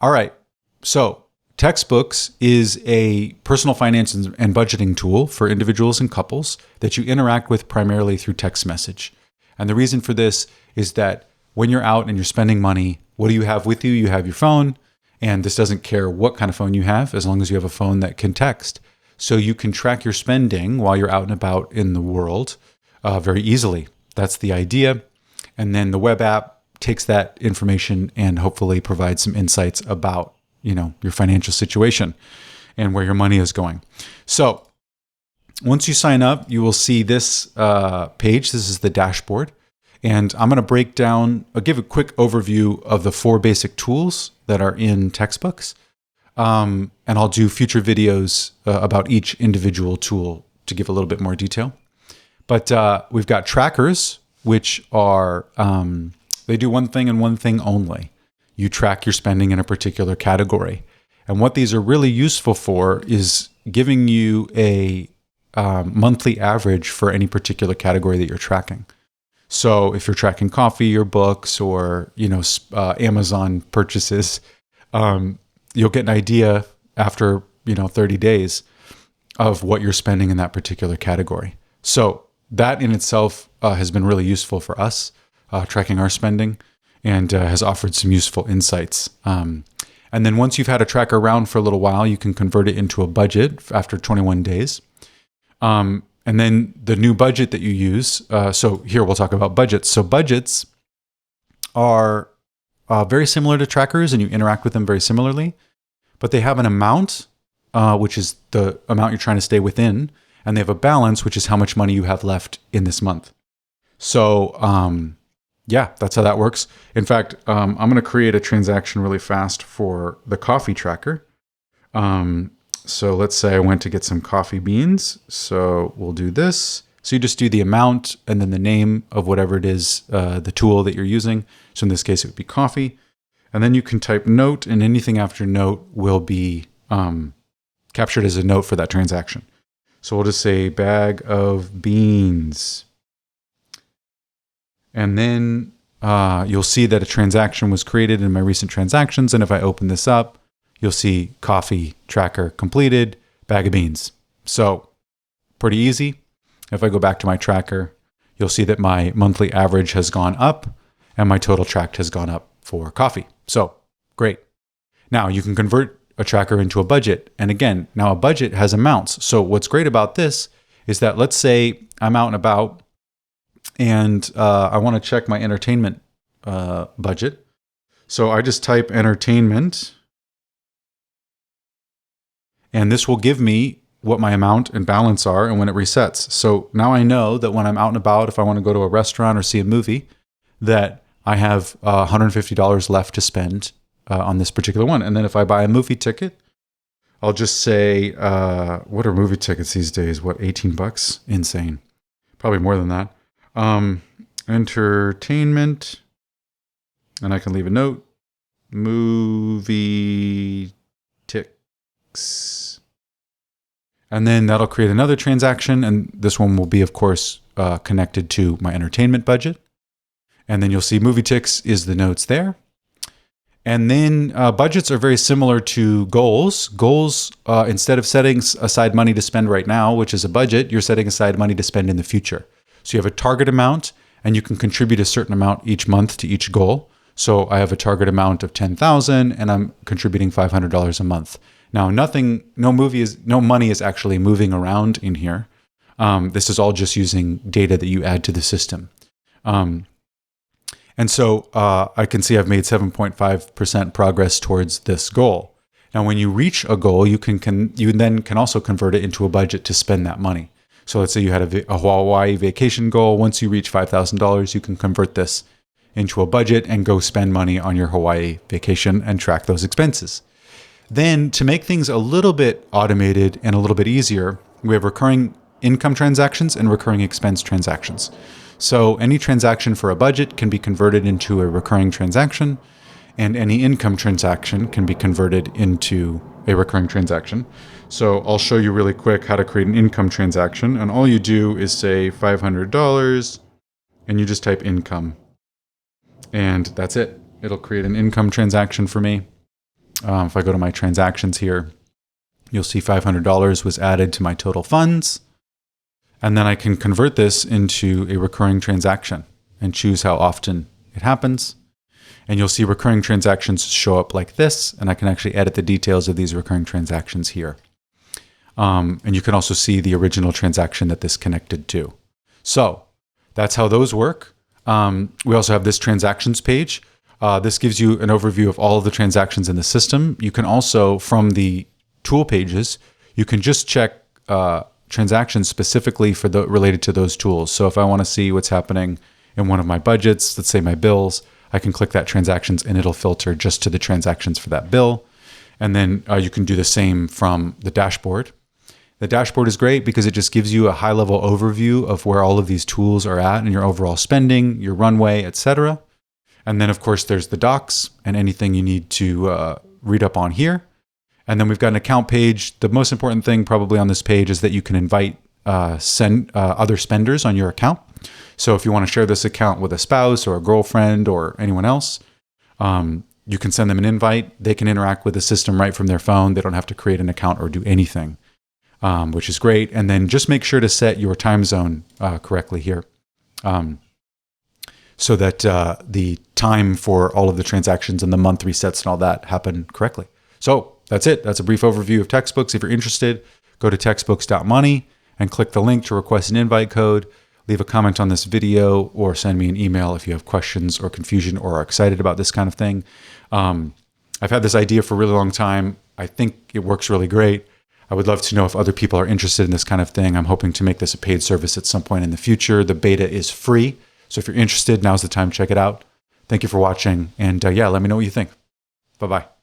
All right. So Textbooks is a personal finance and budgeting tool for individuals and couples that you interact with primarily through text message. And the reason for this is that when you're out and you're spending money, what do you have with you? You have your phone, and this doesn't care what kind of phone you have, as long as you have a phone that can text. So you can track your spending while you're out and about in the world very easily. That's the idea. And then the web app takes that information and hopefully provides some insights about your financial situation and where your money is going. So once you sign up, you will see this page. This is the dashboard. And I'm going to give a quick overview of the 4 basic tools that are in Textbooks. And I'll do future videos about each individual tool to give a little bit more detail. But we've got trackers, which are, they do one thing and one thing only. You track your spending in a particular category. And what these are really useful for is giving you a monthly average for any particular category that you're tracking. So if you're tracking coffee or books or Amazon purchases, you'll get an idea after 30 days of what you're spending in that particular category. So that in itself has been really useful for us, tracking our spending, and has offered some useful insights. And then once you've had a tracker around for a little while, you can convert it into a budget after 21 days. And then the new budget that you use, so here we'll talk about budgets. So budgets are very similar to trackers, and you interact with them very similarly, but they have an amount, which is the amount you're trying to stay within, and they have a balance, which is how much money you have left in this month. So, yeah, that's how that works. In fact, I'm going to create a transaction really fast for the coffee tracker. So let's say I went to get some coffee beans. So we'll do this. So you just do the amount and then the name of whatever it is, the tool that you're using. So in this case, it would be coffee. And then you can type note, and anything after note will be captured as a note for that transaction. So we'll just say bag of beans. And then you'll see that a transaction was created in my recent transactions. And if I open this up, you'll see coffee tracker completed, bag of beans. So pretty easy. If I go back to my tracker, you'll see that my monthly average has gone up and my total tracked has gone up for coffee. So great. Now you can convert a tracker into a budget. And again, now a budget has amounts. So what's great about this is that let's say I'm out and about and I want to check my entertainment budget. So I just type entertainment, and this will give me what my amount and balance are and when it resets. So now I know that when I'm out and about, if I want to go to a restaurant or see a movie, that I have $150 left to spend on this particular one. And then if I buy a movie ticket, I'll just say, what are movie tickets these days? What, $18? Insane. Probably more than that. Entertainment, and I can leave a note, movie ticks, and then that'll create another transaction, and this one will be, of course, connected to my entertainment budget. And then you'll see movie ticks is the notes there. And then budgets are very similar to goals. Goals, instead of setting aside money to spend right now, which is a budget, you're setting aside money to spend in the future. So you have a target amount, and you can contribute a certain amount each month to each goal. So I have a target amount of $10,000, and I'm contributing $500 a month. Now, no money is actually moving around in here. This is all just using data that you add to the system. And so I can see I've made 7.5% progress towards this goal. Now, when you reach a goal, you then can also convert it into a budget to spend that money. So let's say you had a Hawaii vacation goal. Once you reach $5,000, you can convert this into a budget and go spend money on your Hawaii vacation and track those expenses. Then to make things a little bit automated and a little bit easier, we have recurring income transactions and recurring expense transactions. So any transaction for a budget can be converted into a recurring transaction, and any income transaction can be converted into a recurring transaction. So I'll show you really quick how to create an income transaction. And all you do is say $500 and you just type income. And that's it. It'll create an income transaction for me. If I go to my transactions here, you'll see $500 was added to my total funds. And then I can convert this into a recurring transaction and choose how often it happens. And you'll see recurring transactions show up like this, and I can actually edit the details of these recurring transactions here. And you can also see the original transaction that this connected to. So that's how those work. We also have this transactions page. This gives you an overview of all of the transactions in the system. You can also, from the tool pages, you can just check transactions specifically for related to those tools. So if I want to see what's happening in one of my budgets, let's say my bills, I can click that transactions and it'll filter just to the transactions for that bill. And then you can do the same from the dashboard. The dashboard is great because it just gives you a high-level overview of where all of these tools are at and your overall spending, your runway, etc. And then, of course, there's the docs and anything you need to read up on here. And then we've got an account page. The most important thing probably on this page is that you can invite other spenders on your account. So if you want to share this account with a spouse or a girlfriend or anyone else, you can send them an invite. They can interact with the system right from their phone. They don't have to create an account or do anything, which is great. And then just make sure to set your time zone correctly here so that the time for all of the transactions and the month resets and all that happen correctly. So that's it. That's a brief overview of Textbooks. If you're interested, go to textbooks.money and click the link to request an invite code. Leave a comment on this video or send me an email if you have questions or confusion or are excited about this kind of thing. I've had this idea for a really long time. I think it works really great. I would love to know if other people are interested in this kind of thing. I'm hoping to make this a paid service at some point in the future. The beta is free. So if you're interested, now's the time to check it out. Thank you for watching. And yeah, let me know what you think. Bye-bye.